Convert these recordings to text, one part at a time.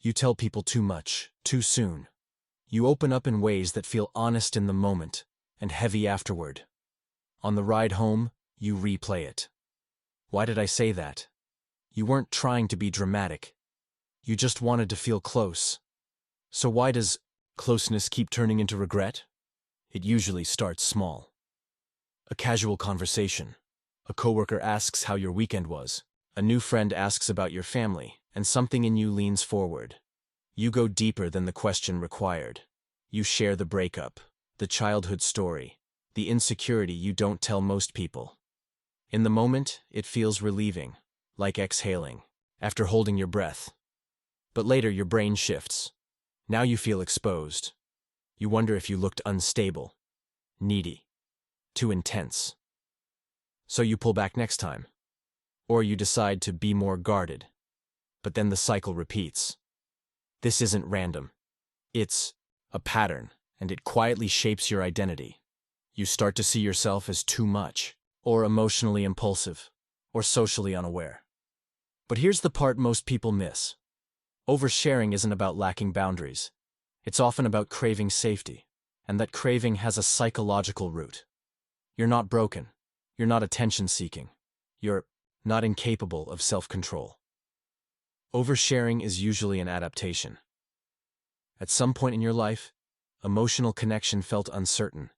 You tell people too much, too soon. You open up in ways that feel honest in the moment and heavy afterward. On the ride home, you replay it. Why did I say that? You weren't trying to be dramatic. You just wanted to feel close. So why does closeness keep turning into regret? It usually starts small. A casual conversation. A coworker asks how your weekend was. A new friend asks about your family, and something in you leans forward. You go deeper than the question required. You share the breakup, the childhood story, the insecurity you don't tell most people. In the moment, it feels relieving, like exhaling, after holding your breath. But later your brain shifts. Now you feel exposed. You wonder if you looked unstable, needy, too intense. So you pull back next time. Or you decide to be more guarded. But then the cycle repeats. This isn't random. It's a pattern, and it quietly shapes your identity. You start to see yourself as too much, or emotionally impulsive, or socially unaware. But here's the part most people miss. Oversharing isn't about lacking boundaries. It's often about craving safety, and that craving has a psychological root. You're not broken. You're not attention-seeking. You're not incapable of self-control. Oversharing is usually an adaptation. At some point in your life, emotional connection felt uncertain.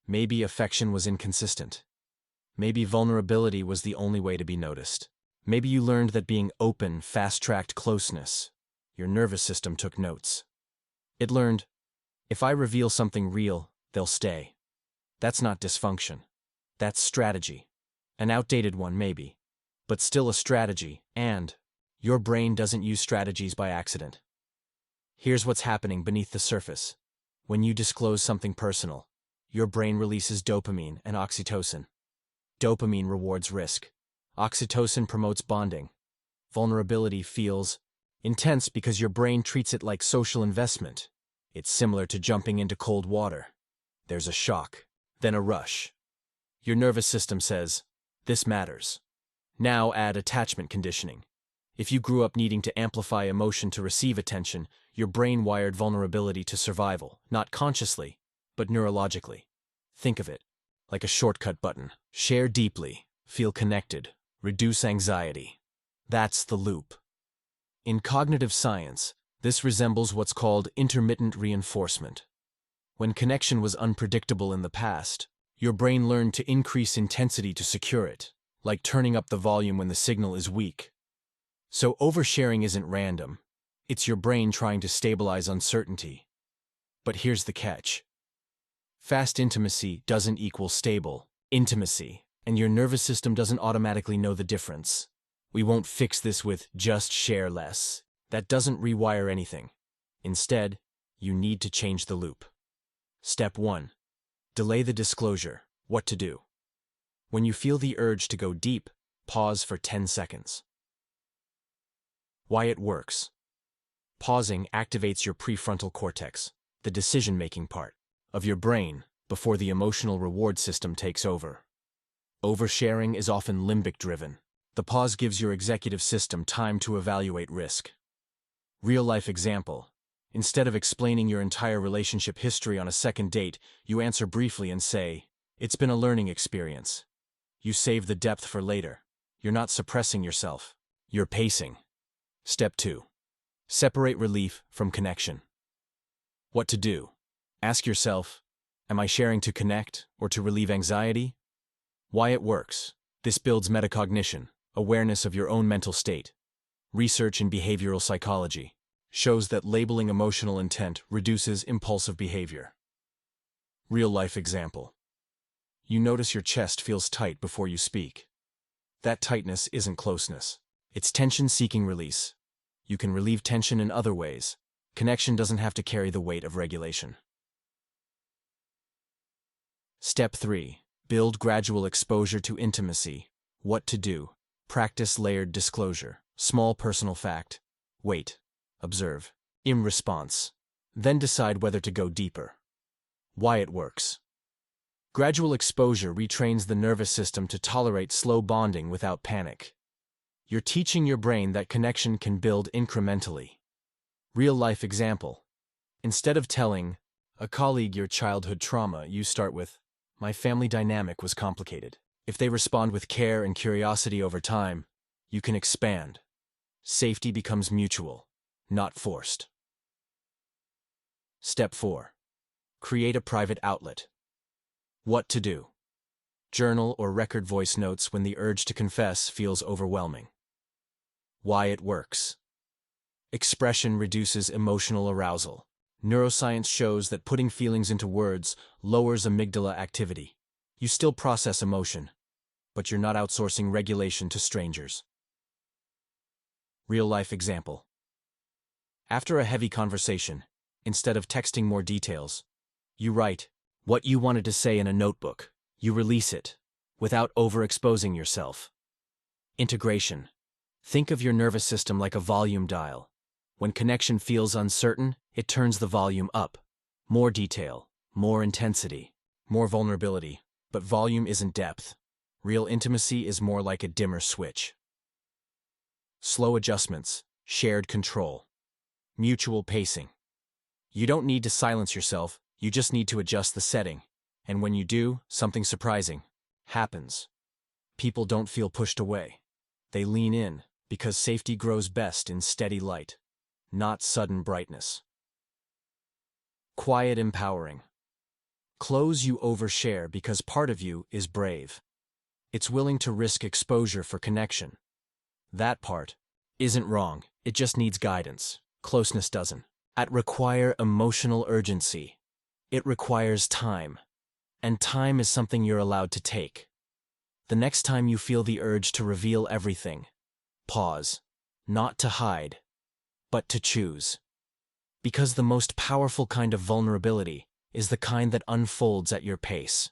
Maybe affection was inconsistent. Maybe vulnerability was the only way to be noticed. Maybe you learned that being open fast-tracked closeness. Your nervous system took notes. It learned, if I reveal something real, they'll stay. That's not dysfunction. That's strategy. An outdated one, maybe, but still a strategy, and your brain doesn't use strategies by accident. Here's what's happening beneath the surface. When you disclose something personal, your brain releases dopamine and oxytocin. Dopamine rewards risk. Oxytocin promotes bonding. Vulnerability feels intense because your brain treats it like social investment. It's similar to jumping into cold water. There's a shock, then a rush. Your nervous system says, this matters. Now add attachment conditioning. If you grew up needing to amplify emotion to receive attention, your brain wired vulnerability to survival, not consciously, but neurologically. Think of it like a shortcut button. Share deeply, feel connected, reduce anxiety. That's the loop. In cognitive science, this resembles what's called intermittent reinforcement. When connection was unpredictable in the past, your brain learned to increase intensity to secure it, like turning up the volume when the signal is weak. So oversharing isn't random. It's your brain trying to stabilize uncertainty. But here's the catch. Fast intimacy doesn't equal stable intimacy, and your nervous system doesn't automatically know the difference. We won't fix this with just share less. That doesn't rewire anything. Instead, you need to change the loop. Step 1. Delay the disclosure. What to do? When you feel the urge to go deep, pause for 10 seconds. Why it works. Pausing activates your prefrontal cortex, the decision-making part of your brain, before the emotional reward system takes over. Oversharing is often limbic-driven. The pause gives your executive system time to evaluate risk. Real-life example. Instead of explaining your entire relationship history on a second date, you answer briefly and say, it's been a learning experience. You save the depth for later. You're not suppressing yourself. You're pacing. Step 2. Separate relief from connection. What to do? Ask yourself, am I sharing to connect or to relieve anxiety? Why it works. This builds metacognition, awareness of your own mental state. Research in behavioral psychology shows that labeling emotional intent reduces impulsive behavior. Real-life example. You notice your chest feels tight before you speak. That tightness isn't closeness. It's tension-seeking release. You can relieve tension in other ways. Connection doesn't have to carry the weight of regulation. Step 3. Build gradual exposure to intimacy. What to do? Practice layered disclosure. Small personal fact. Wait. Observe. In response. Then decide whether to go deeper. Why it works. Gradual exposure retrains the nervous system to tolerate slow bonding without panic. You're teaching your brain that connection can build incrementally. Real-life example. Instead of telling a colleague your childhood trauma, you start with, "My family dynamic was complicated." If they respond with care and curiosity over time, you can expand. Safety becomes mutual, not forced. Step 4. Create a private outlet. What to do? Journal or record voice notes when the urge to confess feels overwhelming. Why it works. Expression reduces emotional arousal. Neuroscience shows that putting feelings into words lowers amygdala activity. You still process emotion, but you're not outsourcing regulation to strangers. Real-life example. After a heavy conversation, instead of texting more details, you write what you wanted to say in a notebook. You release it, without overexposing yourself. Integration. Think of your nervous system like a volume dial. When connection feels uncertain, it turns the volume up. More detail, more intensity, more vulnerability. But volume isn't depth. Real intimacy is more like a dimmer switch. Slow adjustments, shared control, mutual pacing. You don't need to silence yourself, you just need to adjust the setting. And when you do, something surprising happens. People don't feel pushed away. They lean in, because safety grows best in steady light, not sudden brightness. Quiet empowering. Close you overshare because part of you is brave. It's willing to risk exposure for connection. That part isn't wrong, it just needs guidance. Closeness doesn't. It requires emotional urgency. It requires time. And time is something you're allowed to take. The next time you feel the urge to reveal everything, pause. Not to hide, but to choose. Because the most powerful kind of vulnerability is the kind that unfolds at your pace.